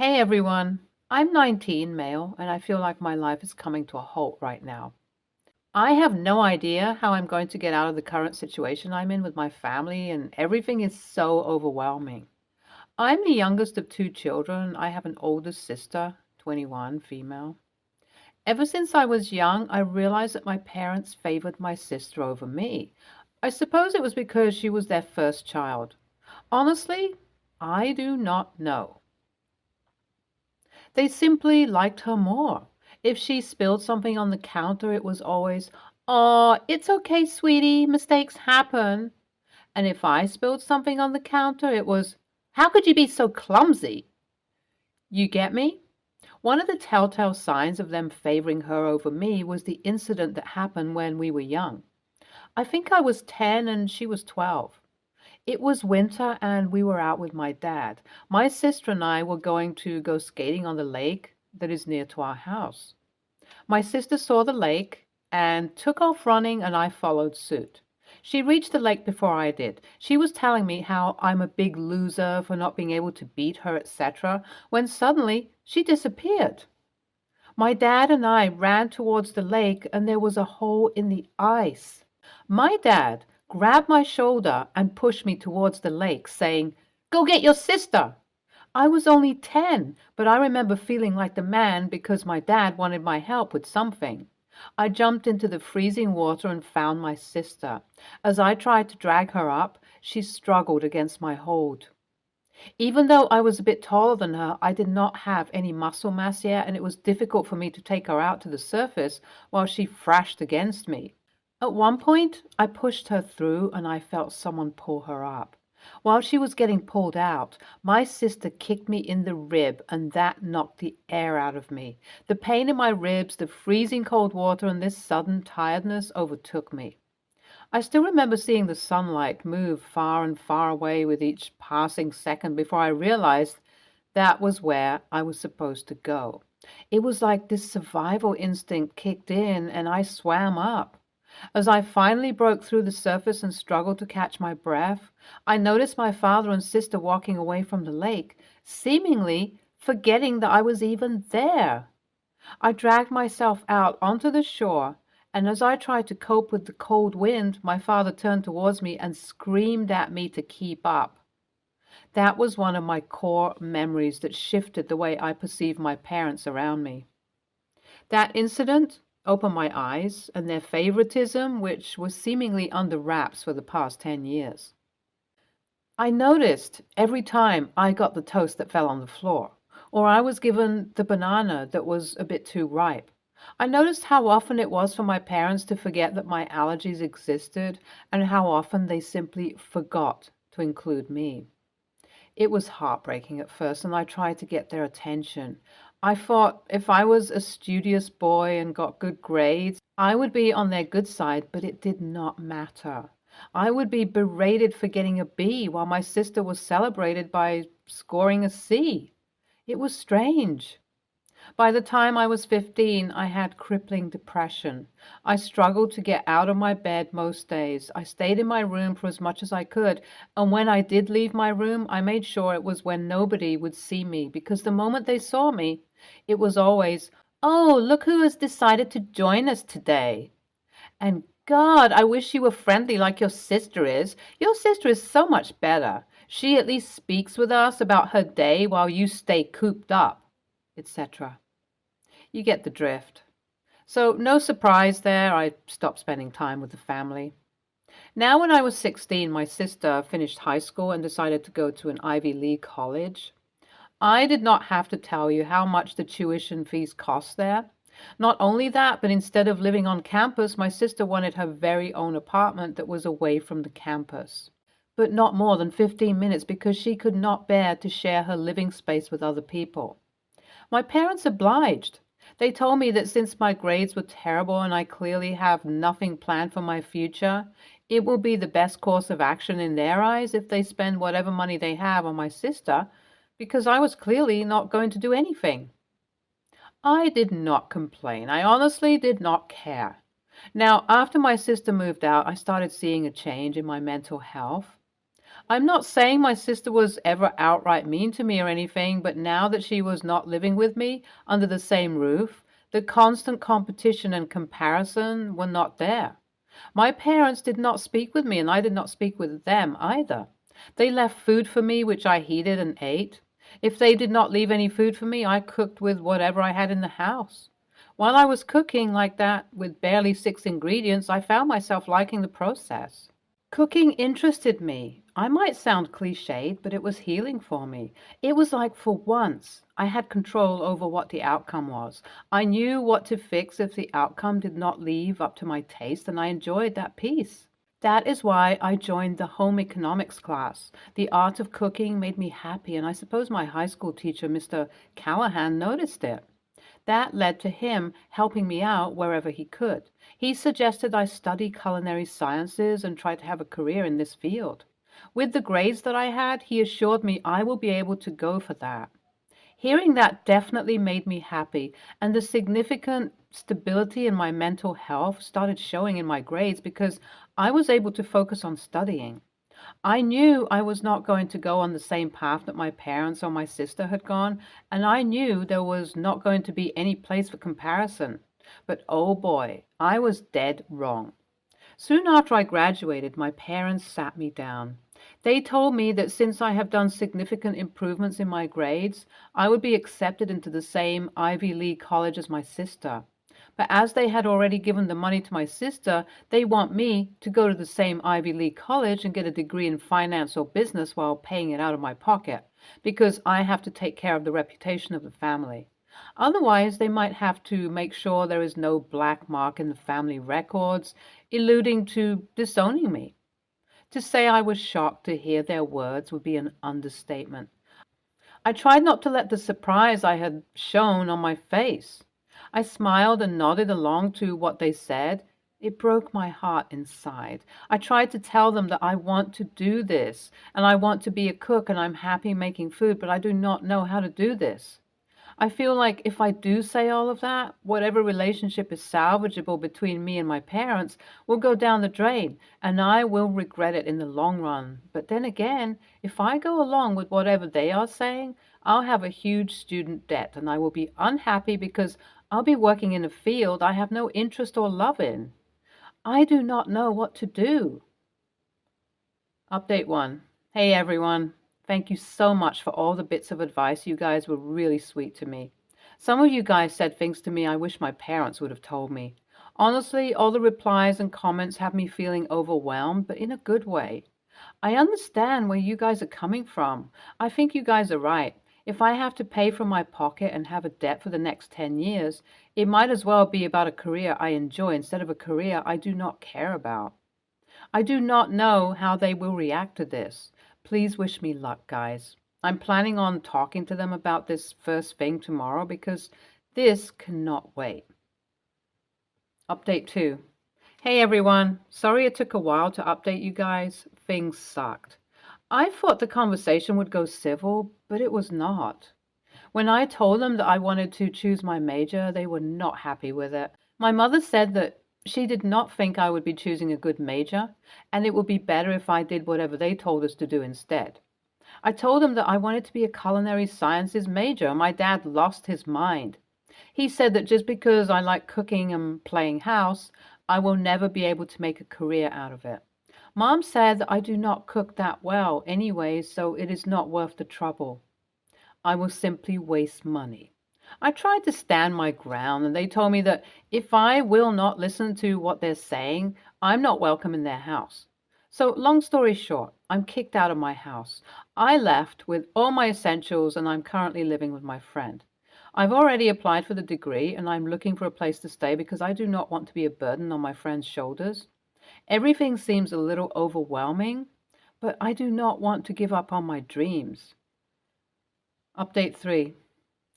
Hey everyone, I'm 19, male, and I feel like my life is coming to a halt right now. I have no idea how I'm going to get out of the current situation I'm in with my family, and everything is so overwhelming. I'm the youngest of two children. I have an older sister, 21, female. Ever since I was young, I realized that my parents favored my sister over me. I suppose it was because she was their first child. Honestly, I do not know. They simply liked her more. If she spilled something on the counter, it was always, "Oh, it's okay, sweetie, mistakes happen." And if I spilled something on the counter, it was, "How could you be so clumsy?" You get me? One of the telltale signs of them favoring her over me was the incident that happened when we were young. I think I was 10 and she was 12. It was winter and we were out with my dad. My sister and I were going to go skating on the lake that is near to our house. My sister saw the lake and took off running, and I followed suit. She reached the lake before I did. She was telling me how I'm a big loser for not being able to beat her, etc., when suddenly she disappeared. My dad and I ran towards the lake, and there was a hole in the ice. My dad grabbed my shoulder and pushed me towards the lake, saying, "Go get your sister." I was only 10, but I remember feeling like the man because my dad wanted my help with something. I jumped into the freezing water and found my sister. As I tried to drag her up, she struggled against my hold. Even though I was a bit taller than her, I did not have any muscle mass yet, and it was difficult for me to take her out to the surface while she thrashed against me. At one point, I pushed her through and I felt someone pull her up. While she was getting pulled out, my sister kicked me in the rib, and that knocked the air out of me. The pain in my ribs, the freezing cold water, and this sudden tiredness overtook me. I still remember seeing the sunlight move far and far away with each passing second before I realized that was where I was supposed to go. It was like this survival instinct kicked in and I swam up. As I finally broke through the surface and struggled to catch my breath, I noticed my father and sister walking away from the lake, seemingly forgetting that I was even there. I dragged myself out onto the shore, and as I tried to cope with the cold wind, my father turned towards me and screamed at me to keep up. That was one of my core memories that shifted the way I perceive my parents around me. That incident opened my eyes and their favoritism, which was seemingly under wraps for the past 10 years. I noticed every time I got the toast that fell on the floor, or I was given the banana that was a bit too ripe. I noticed how often it was for my parents to forget that my allergies existed, and how often they simply forgot to include me. It was heartbreaking at first, and I tried to get their attention. I thought if I was a studious boy and got good grades, I would be on their good side, but it did not matter. I would be berated for getting a B while my sister was celebrated by scoring a C. It was strange. By the time I was 15, I had crippling depression. I struggled to get out of my bed most days. I stayed in my room for as much as I could, and when I did leave my room, I made sure it was when nobody would see me, because the moment they saw me, it was always, "Oh, look who has decided to join us today." And God, I wish you were friendly like your sister is. Your sister is so much better. She at least speaks with us about her day while you stay cooped up, etc. You get the drift. So, no surprise there, I stopped spending time with the family. Now, when I was 16, my sister finished high school and decided to go to an Ivy League college. I did not have to tell you how much the tuition fees cost there. Not only that, but instead of living on campus, my sister wanted her very own apartment that was away from the campus, but not more than 15 minutes because she could not bear to share her living space with other people. My parents obliged. They told me that since my grades were terrible and I clearly have nothing planned for my future, it will be the best course of action in their eyes if they spend whatever money they have on my sister, because I was clearly not going to do anything. I did not complain. I honestly did not care. Now, after my sister moved out, I started seeing a change in my mental health. I'm not saying my sister was ever outright mean to me or anything, but now that she was not living with me under the same roof, the constant competition and comparison were not there. My parents did not speak with me, and I did not speak with them either. They left food for me, which I heeded and ate. If they did not leave any food for me, I cooked with whatever I had in the house. While I was cooking like that with barely 6 ingredients, I found myself liking the process. Cooking interested me. I might sound cliched, but it was healing for me. It was like for once I had control over what the outcome was. I knew what to fix if the outcome did not live up to my taste, and I enjoyed that piece. That is why I joined the home economics class. The art of cooking made me happy, and I suppose my high school teacher, Mr. Callahan, noticed it. That led to him helping me out wherever he could. He suggested I study culinary sciences and try to have a career in this field. With the grades that I had, he assured me I will be able to go for that. Hearing that definitely made me happy, and the significant stability in my mental health started showing in my grades because I was able to focus on studying. I knew I was not going to go on the same path that my parents or my sister had gone, and I knew there was not going to be any place for comparison. But oh boy, I was dead wrong. Soon after I graduated, my parents sat me down. They told me that since I have done significant improvements in my grades, I would be accepted into the same Ivy League college as my sister. But as they had already given the money to my sister, they want me to go to the same Ivy League college and get a degree in finance or business while paying it out of my pocket, because I have to take care of the reputation of the family. Otherwise, they might have to make sure there is no black mark in the family records, alluding to disowning me. To say I was shocked to hear their words would be an understatement. I tried not to let the surprise I had shown on my face. I smiled and nodded along to what they said. It broke my heart inside. I tried to tell them that I want to do this, and I want to be a cook, and I'm happy making food, but I do not know how to do this. I feel like if I do say all of that, whatever relationship is salvageable between me and my parents will go down the drain, and I will regret it in the long run. But then again, if I go along with whatever they are saying, I'll have a huge student debt, and I will be unhappy because I'll be working in a field I have no interest or love in. I do not know what to do. Update 1. Hey everyone. Thank you so much for all the bits of advice. You guys were really sweet to me. Some of you guys said things to me I wish my parents would have told me. Honestly, all the replies and comments have me feeling overwhelmed, but in a good way. I understand where you guys are coming from. I think you guys are right. If I have to pay from my pocket and have a debt for the next 10 years, it might as well be about a career I enjoy instead of a career I do not care about. I do not know how they will react to this. Please wish me luck, guys. I'm planning on talking to them about this first thing tomorrow because this cannot wait. Update 2. Hey everyone. Sorry it took a while to update you guys. Things sucked. I thought the conversation would go civil, but it was not. When I told them that I wanted to choose my major, they were not happy with it. My mother said that she did not think I would be choosing a good major, and it would be better if I did whatever they told us to do instead. I told them that I wanted to be a culinary sciences major, and my dad lost his mind. He said that just because I like cooking and playing house, I will never be able to make a career out of it. Mom said that I do not cook that well anyway, so it is not worth the trouble. I will simply waste money. I tried to stand my ground, and they told me that if I will not listen to what they're saying, I'm not welcome in their house. So, long story short, I'm kicked out of my house. I left with all my essentials, and I'm currently living with my friend. I've already applied for the degree, and I'm looking for a place to stay because I do not want to be a burden on my friend's shoulders. Everything seems a little overwhelming, but I do not want to give up on my dreams. Update 3.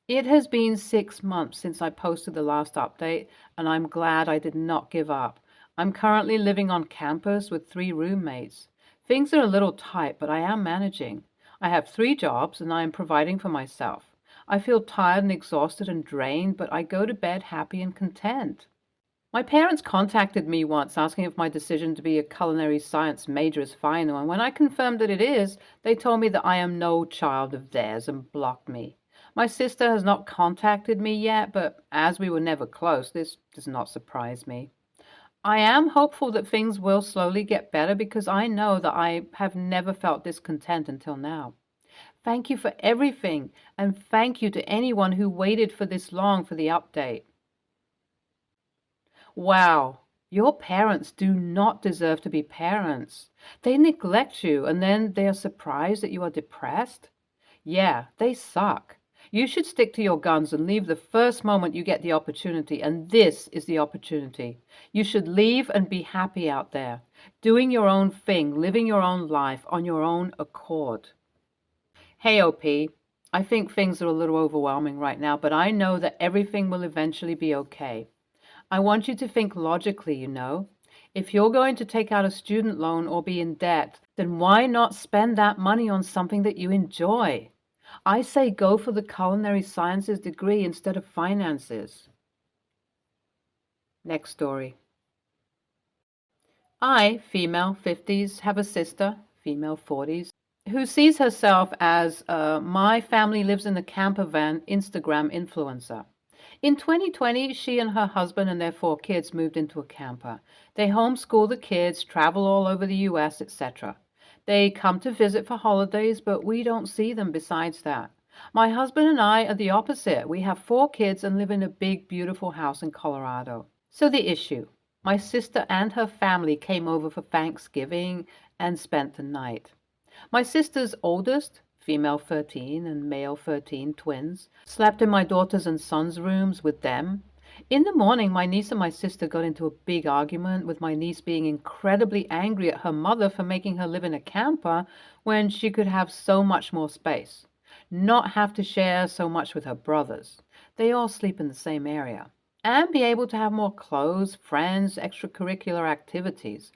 It has been 6 months since I posted the last update, and I'm glad I did not give up. I'm currently living on campus with 3 roommates. Things are a little tight, but I am managing. I have 3 jobs, and I am providing for myself. I feel tired and exhausted and drained, but I go to bed happy and content. My parents contacted me once asking if my decision to be a culinary science major is final, and when I confirmed that it is, they told me that I am no child of theirs and blocked me. My sister has not contacted me yet, but as we were never close, this does not surprise me. I am hopeful that things will slowly get better because I know that I have never felt discontent until now. Thank you for everything, and thank you to anyone who waited for this long for the update. Wow, your parents do not deserve to be parents. They neglect you and then they are surprised that you are depressed. Yeah, they suck. You should stick to your guns and leave the first moment you get the opportunity, and this is the opportunity. You should leave and be happy out there, doing your own thing, living your own life on your own accord. Hey, OP, I think things are a little overwhelming right now, but I know that everything will eventually be okay. I want you to think logically, you know. If you're going to take out a student loan or be in debt, then why not spend that money on something that you enjoy? I say go for the culinary sciences degree instead of finances. Next story. I, female 50s, have a sister, female 40s, who sees herself as my family lives in a camper van Instagram influencer. In 2020, she and her husband and their 4 kids moved into a camper. They homeschool the kids, travel all over the US, etc. They come to visit for holidays, but we don't see them besides that. My husband and I are the opposite. We have 4 kids and live in a big, beautiful house in Colorado. So the issue. My sister and her family came over for Thanksgiving and spent the night. My sister's oldest, female 13 and male 13 twins, slept in my daughter's and son's rooms with them. In the morning, my niece and my sister got into a big argument, with my niece being incredibly angry at her mother for making her live in a camper when she could have so much more space, not have to share so much with her brothers. They all sleep in the same area, and be able to have more clothes, friends, extracurricular activities.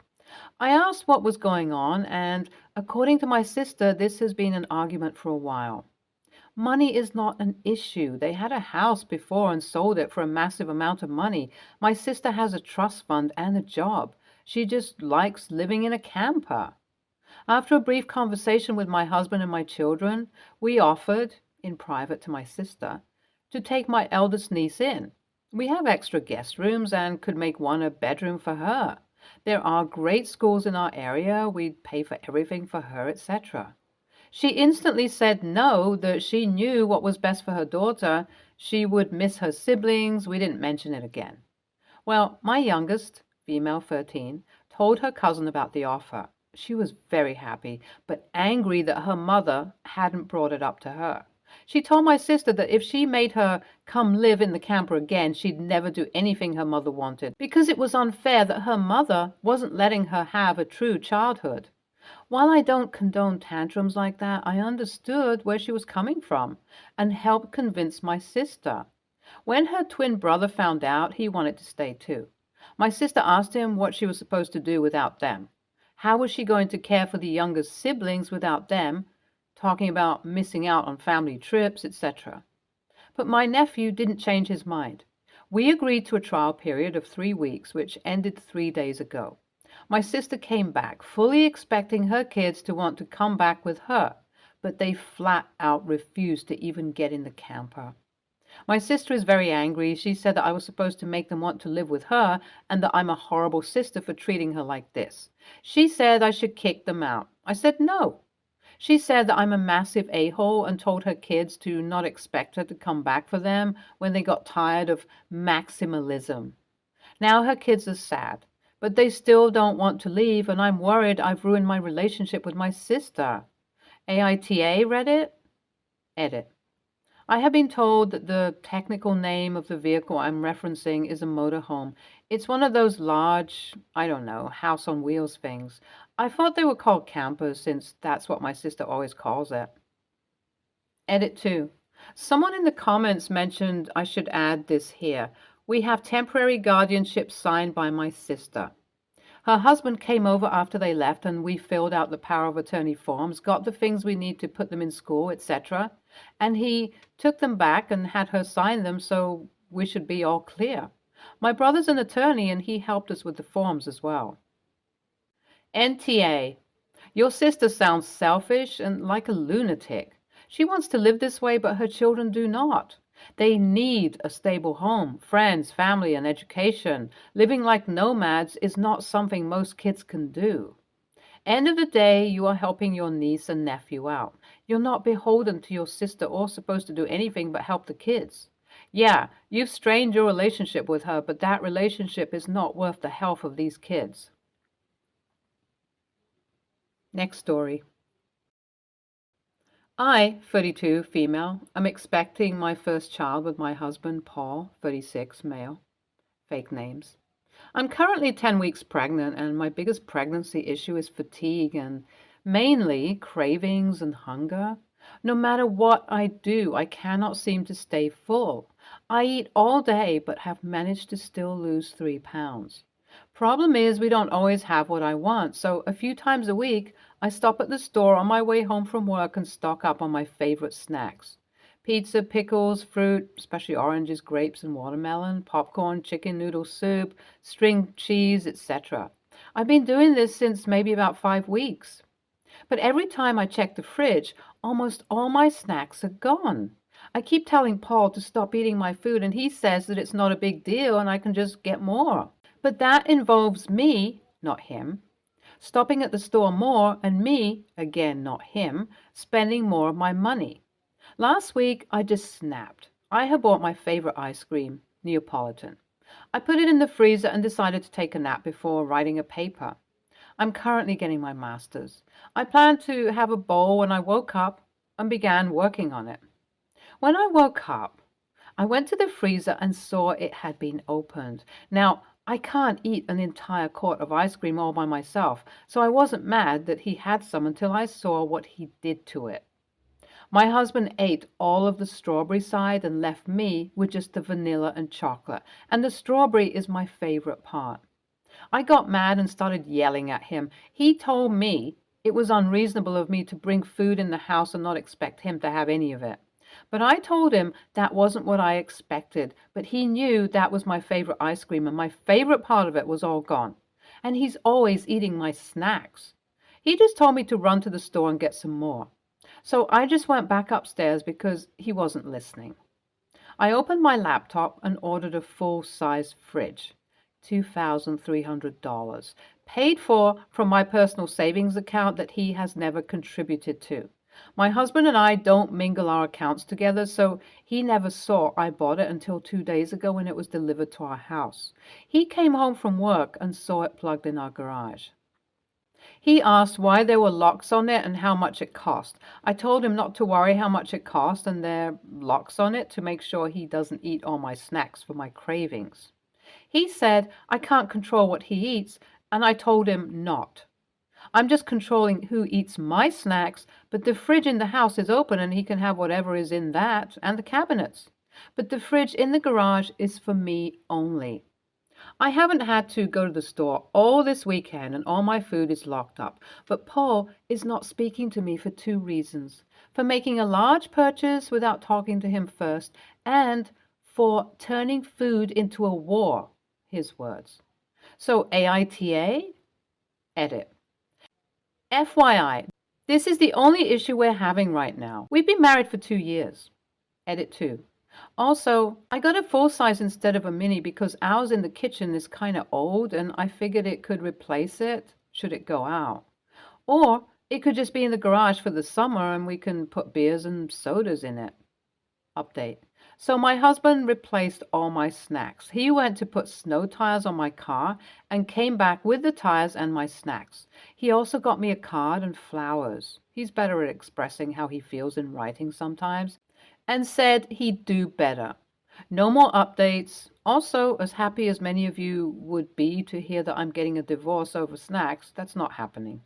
I asked what was going on, and according to my sister, this has been an argument for a while. Money is not an issue. They had a house before and sold it for a massive amount of money. My sister has a trust fund and a job. She just likes living in a camper. After a brief conversation with my husband and my children, we offered, in private to my sister, to take my eldest niece in. We have extra guest rooms and could make one a bedroom for her. There are great schools in our area. We'd pay for everything for her, etc. She instantly said no, that she knew what was best for her daughter. She would miss her siblings. We didn't mention it again. Well, my youngest, female 13, told her cousin about the offer. She was very happy, but angry that her mother hadn't brought it up to her. She told my sister that if she made her come live in the camper again, she'd never do anything her mother wanted, because it was unfair that her mother wasn't letting her have a true childhood. While I don't condone tantrums like that, I understood where she was coming from and helped convince my sister. When her twin brother found out, he wanted to stay too. My sister asked him what she was supposed to do without them. How was she going to care for the younger siblings without them? Talking about missing out on family trips, etc. But my nephew didn't change his mind. We agreed to a trial period of 3 weeks, which ended 3 days ago. My sister came back, fully expecting her kids to want to come back with her, but they flat out refused to even get in the camper. My sister is very angry. She said that I was supposed to make them want to live with her and that I'm a horrible sister for treating her like this. She said I should kick them out. I said no. She said that I'm a massive a-hole and told her kids to not expect her to come back for them when they got tired of maximalism. Now her kids are sad, but they still don't want to leave, and I'm worried I've ruined my relationship with my sister. AITA, Reddit? Edit. I have been told that the technical name of the vehicle I'm referencing is a motorhome. It's one of those large, I don't know, house on wheels things. I thought they were called campers since that's what my sister always calls it. Edit 2. Someone in the comments mentioned I should add this here. We have temporary guardianship signed by my sister. Her husband came over after they left and we filled out the power of attorney forms, got the things we need to put them in school, etc. And he took them back and had her sign them, so we should be all clear. My brother's an attorney and he helped us with the forms as well. NTA. Your sister sounds selfish and like a lunatic. She wants to live this way, but her children do not. They need a stable home, friends, family, and education. Living like nomads is not something most kids can do. End of the day, you are helping your niece and nephew out. You're not beholden to your sister or supposed to do anything but help the kids. Yeah, you've strained your relationship with her, but that relationship is not worth the health of these kids. Next story. I, 32, female, am expecting my first child with my husband, Paul, 36, male. Fake names. I'm currently 10 weeks pregnant, and my biggest pregnancy issue is fatigue and mainly cravings and hunger. No matter what I do, I cannot seem to stay full. I eat all day, but have managed to still lose 3 pounds. Problem is, we don't always have what I want, so a few times a week, I stop at the store on my way home from work and stock up on my favorite snacks. Pizza, pickles, fruit, especially oranges, grapes, and watermelon, popcorn, chicken noodle soup, string cheese, etc. I've been doing this since maybe about 5 weeks. But every time I check the fridge, almost all my snacks are gone. I keep telling Paul to stop eating my food, and he says that it's not a big deal and I can just get more. But that involves me, not him, stopping at the store more, and me, again not him, spending more of my money. Last week, I just snapped. I had bought my favorite ice cream, Neapolitan. I put it in the freezer and decided to take a nap before writing a paper. I'm currently getting my master's. I planned to have a bowl when I woke up and began working on it. When I woke up, I went to the freezer and saw it had been opened. Now, I can't eat an entire quart of ice cream all by myself, so I wasn't mad that he had some until I saw what he did to it. My husband ate all of the strawberry side and left me with just the vanilla and chocolate, and the strawberry is my favorite part. I got mad and started yelling at him. He told me it was unreasonable of me to bring food in the house and not expect him to have any of it. But I told him that wasn't what I expected, but he knew that was my favorite ice cream and my favorite part of it was all gone. And he's always eating my snacks. He just told me to run to the store and get some more. So I just went back upstairs because he wasn't listening. I opened my laptop and ordered a full-size fridge, $2,300, paid for from my personal savings account that he has never contributed to. My husband and I don't mingle our accounts together, so he never saw I bought it until 2 days ago when it was delivered to our house. He came home from work and saw it plugged in our garage. He asked why there were locks on it and how much it cost. I told him not to worry how much it cost, and there are locks on it to make sure he doesn't eat all my snacks for my cravings. He said I can't control what he eats, and I told him not. I'm just controlling who eats my snacks, but the fridge in the house is open and he can have whatever is in that and the cabinets. But the fridge in the garage is for me only. I haven't had to go to the store all this weekend and all my food is locked up. But Paul is not speaking to me for 2 reasons. For making a large purchase without talking to him first, and for turning food into a war, his words. So AITA, edit. FYI, this is the only issue we're having right now. We've been married for 2 years. Edit 2. Also, I got a full size instead of a mini because ours in the kitchen is kind of old and I figured it could replace it should it go out. Or it could just be in the garage for the summer and we can put beers and sodas in it. Update. So my husband replaced all my snacks. He went to put snow tires on my car and came back with the tires and my snacks. He also got me a card and flowers. He's better at expressing how he feels in writing sometimes, and said he'd do better. No more updates. Also, as happy as many of you would be to hear that I'm getting a divorce over snacks, that's not happening.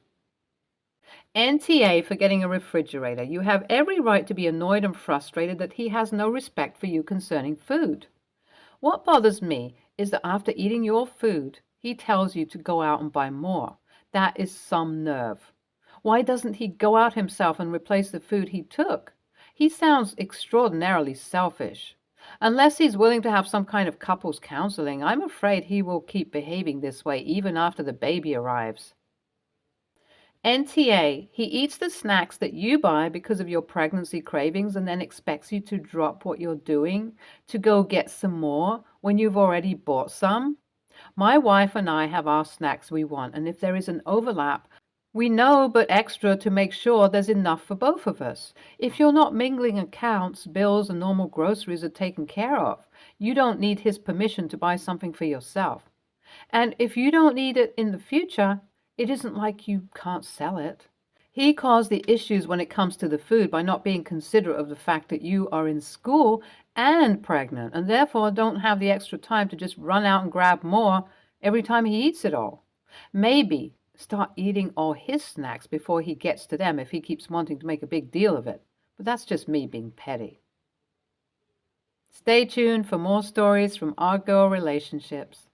NTA for getting a refrigerator. You have every right to be annoyed and frustrated that he has no respect for you concerning food. What bothers me is that after eating your food, he tells you to go out and buy more. That is some nerve. Why doesn't he go out himself and replace the food he took? He sounds extraordinarily selfish. Unless he's willing to have some kind of couples counseling, I'm afraid he will keep behaving this way even after the baby arrives. NTA, he eats the snacks that you buy because of your pregnancy cravings and then expects you to drop what you're doing to go get some more when you've already bought some. My wife and I have our snacks we want, and if there is an overlap, we know but extra to make sure there's enough for both of us. If you're not mingling accounts, bills and normal groceries are taken care of. You don't need his permission to buy something for yourself. And if you don't need it in the future, it isn't like you can't sell it. He caused the issues when it comes to the food by not being considerate of the fact that you are in school and pregnant, and therefore don't have the extra time to just run out and grab more every time he eats it all. Maybe start eating all his snacks before he gets to them if he keeps wanting to make a big deal of it. But that's just me being petty. Stay tuned for more stories from our girl relationships.